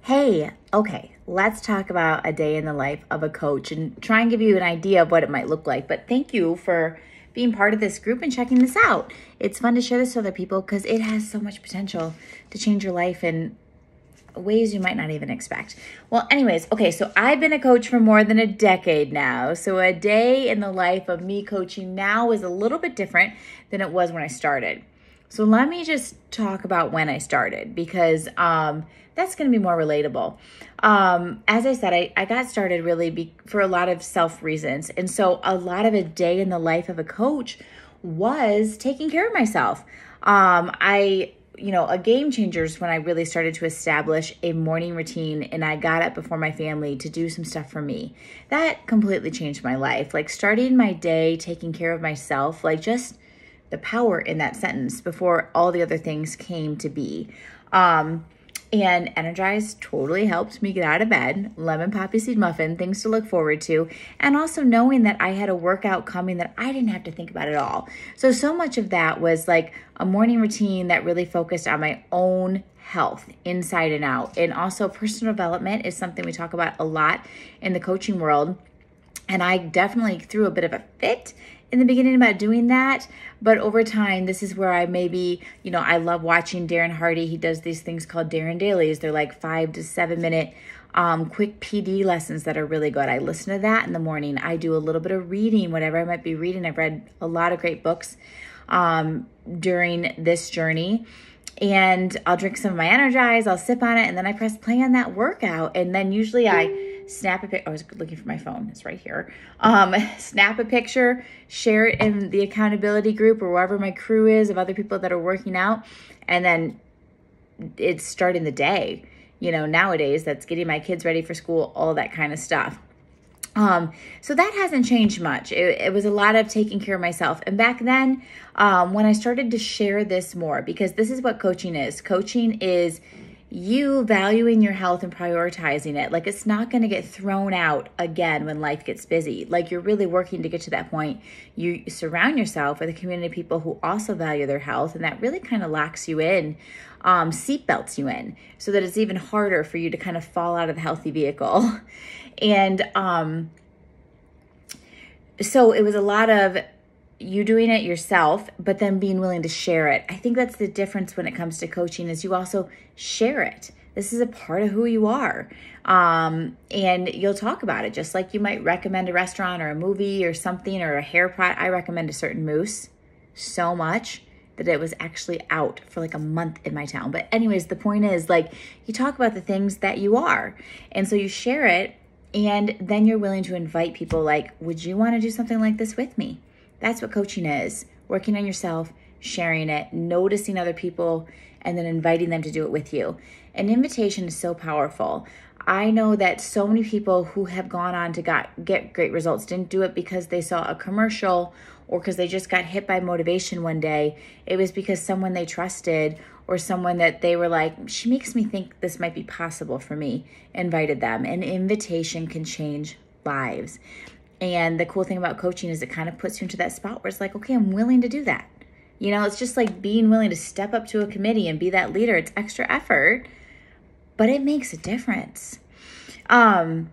Hey, okay, let's talk about a day in the life of a coach and try and give you an idea of what it might look like. But thank you for being part of this group and checking this out. It's fun to share this with other people because it has so much potential to change your life in ways you might not even expect. Well, anyways, okay, so I've been a coach for more than a decade now. So a day in the life of me coaching now is a little bit different than it was when I started. So let me just talk about when I started because that's going to be more relatable. As I said, I got started really for a lot of self reasons. And so a lot of a day in the life of a coach was taking care of myself. A game changer is when I really started to establish a morning routine and I got up before my family to do some stuff for me. That completely changed my life. Like starting my day, taking care of myself, like just the power in that sentence before all the other things came to be. And Energize totally helped me get out of bed, lemon poppy seed muffin, things to look forward to, and also knowing that I had a workout coming that I didn't have to think about at all. So much of that was like a morning routine that really focused on my own health inside and out. And also personal development is something we talk about a lot in the coaching world. And I definitely threw a bit of a fit in the beginning about doing that. But over time, this is where I maybe, I love watching Darren Hardy. He does these things called Darren Dailies. They're like 5 to 7 minute quick PD lessons that are really good. I listen to that in the morning. I do a little bit of reading, whatever I might be reading. I've read a lot of great books during this journey. And I'll drink some of my Energize, I'll sip on it, and then I press play on that workout. And then usually I snap a picture. I was looking for my phone. It's right here. Snap a picture, share it in the accountability group or wherever my crew is of other people that are working out. And then it's starting the day. Nowadays that's getting my kids ready for school, all that kind of stuff. So that hasn't changed much. It was a lot of taking care of myself. And back then, when I started to share this more, because this is what coaching is. Coaching is you valuing your health and prioritizing it. Like it's not going to get thrown out again when life gets busy. Like you're really working to get to that point. You surround yourself with a community of people who also value their health, and that really kind of locks you in, seatbelts you in, so that it's even harder for you to kind of fall out of the healthy vehicle. And so it was a lot of you doing it yourself, but then being willing to share it. I think that's the difference when it comes to coaching is you also share it. This is a part of who you are. And you'll talk about it, just like you might recommend a restaurant or a movie or something or a hair product. I recommend a certain mousse so much that it was actually out for like a month in my town. But anyways, the point is like you talk about the things that you are. And so you share it, and then you're willing to invite people like, would you want to do something like this with me? That's what coaching is. Working on yourself, sharing it, noticing other people, and then inviting them to do it with you. An invitation is so powerful. I know that so many people who have gone on to get great results didn't do it because they saw a commercial or because they just got hit by motivation one day. It was because someone they trusted or someone that they were like, she makes me think this might be possible for me, invited them. An invitation can change lives. And the cool thing about coaching is it kind of puts you into that spot where it's like, okay, I'm willing to do that. It's just like being willing to step up to a committee and be that leader. It's extra effort, but it makes a difference. And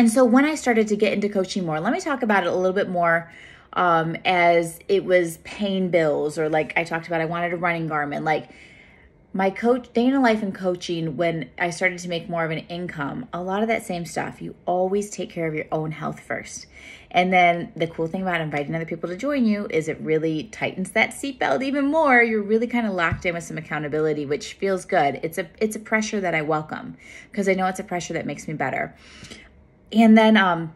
so when I started to get into coaching more, let me talk about it a little bit more as it was paying bills, or like I talked about, I wanted a running Garmin. Like my day in a life in coaching, when I started to make more of an income, a lot of that same stuff, you always take care of your own health first. And then the cool thing about inviting other people to join you is it really tightens that seatbelt even more. You're really kind of locked in with some accountability, which feels good. It's a pressure that I welcome because I know it's a pressure that makes me better. And then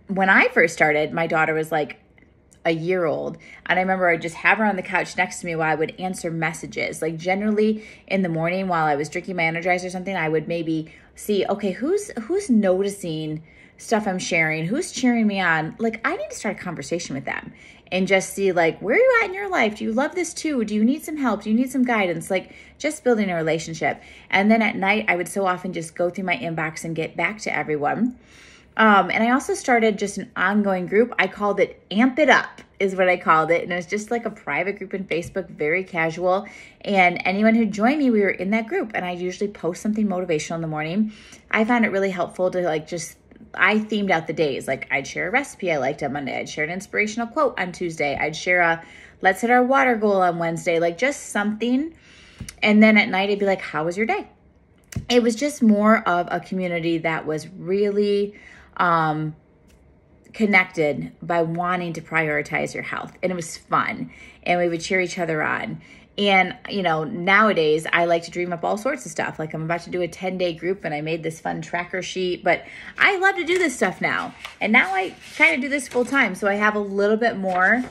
when I first started, my daughter was like a year old. And I remember I'd just have her on the couch next to me while I would answer messages. Like generally in the morning while I was drinking my Energizer or something, I would maybe see, okay, who's noticing stuff I'm sharing? Who's cheering me on? Like I need to start a conversation with them and just see like, where are you at in your life? Do you love this too? Do you need some help? Do you need some guidance? Like just building a relationship. And then at night, I would so often just go through my inbox and get back to everyone. And I also started just an ongoing group. I called it Amp It Up is what I called it. And it was just like a private group in Facebook, very casual. And anyone who joined me, we were in that group. And I usually post something motivational in the morning. I found it really helpful to I themed out the days. Like I'd share a recipe I liked on Monday. I'd share an inspirational quote on Tuesday. I'd share a let's hit our water goal on Wednesday, like just something. And then at night, I'd be like, how was your day? It was just more of a community that was really connected by wanting to prioritize your health. And it was fun. And we would cheer each other on. And, nowadays I like to dream up all sorts of stuff. Like I'm about to do a 10-day group and I made this fun tracker sheet, but I love to do this stuff now. And now I kind of do this full time. So I have a little bit more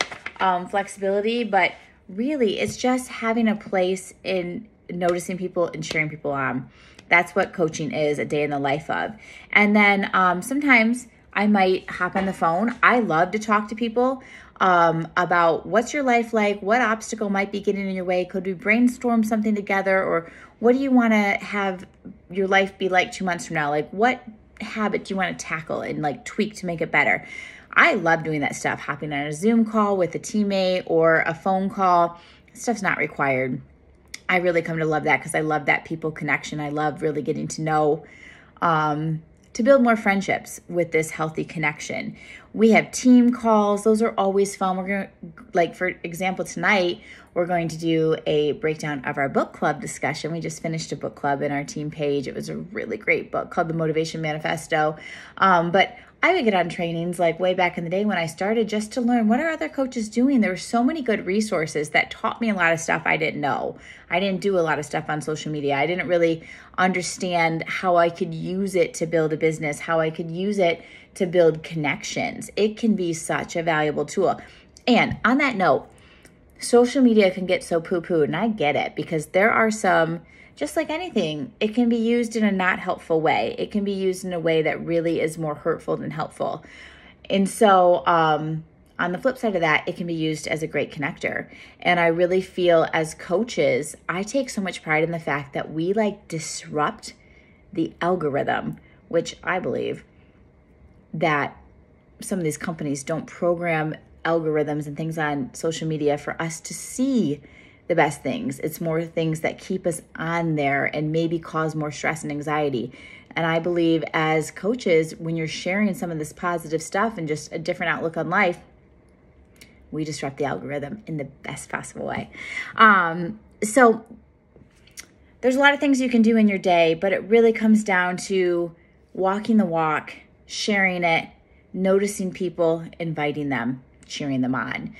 flexibility, but really it's just having a place in noticing people and cheering people on. That's what coaching is, a day in the life of. And then sometimes I might hop on the phone. I love to talk to people about what's your life like, what obstacle might be getting in your way. Could we brainstorm something together? Or what do you want to have your life be like 2 months from now? Like what habit do you want to tackle and like tweak to make it better? I love doing that stuff, hopping on a Zoom call with a teammate or a phone call. Stuff's not required. I really come to love that because I love that people connection. I love really getting to know, to build more friendships with this healthy connection. We have team calls. Those are always fun. We're going to, like for example, tonight, we're going to do a breakdown of our book club discussion. We just finished a book club in our team page. It was a really great book called The Motivation Manifesto. But I would get on trainings like way back in the day when I started just to learn what are other coaches doing. There were so many good resources that taught me a lot of stuff I didn't know. I didn't do a lot of stuff on social media. I didn't really understand how I could use it to build a business, how I could use it to build connections. It can be such a valuable tool. And on that note, social media can get so poo-pooed, and I get it because there are some, just like anything, it can be used in a not helpful way. It can be used in a way that really is more hurtful than helpful. And so on the flip side of that, it can be used as a great connector. And I really feel as coaches, I take so much pride in the fact that we disrupt the algorithm, which I believe that some of these companies don't program algorithms and things on social media for us to see the best things. It's more things that keep us on there and maybe cause more stress and anxiety. And I believe as coaches, when you're sharing some of this positive stuff and just a different outlook on life, we disrupt the algorithm in the best possible way. So there's a lot of things you can do in your day, but it really comes down to walking the walk, sharing it, noticing people, inviting them, cheering them on.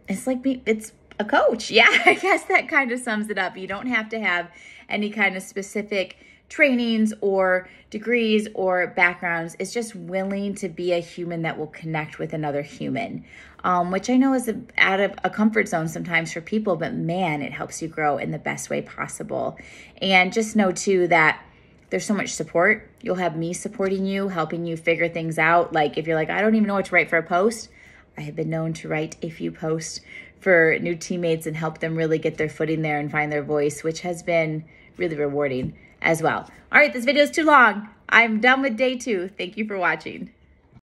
It's a coach. Yeah, I guess that kind of sums it up. You don't have to have any kind of specific trainings or degrees or backgrounds. It's just willing to be a human that will connect with another human, which I know is out of a comfort zone sometimes for people, but man, it helps you grow in the best way possible. And just know too that there's so much support. You'll have me supporting you, helping you figure things out. Like if you're like, I don't even know what to write for a post, I have been known to write a few posts for new teammates and help them really get their footing there and find their voice, which has been really rewarding as well. All right, this video is too long. I'm done with day 2. Thank you for watching.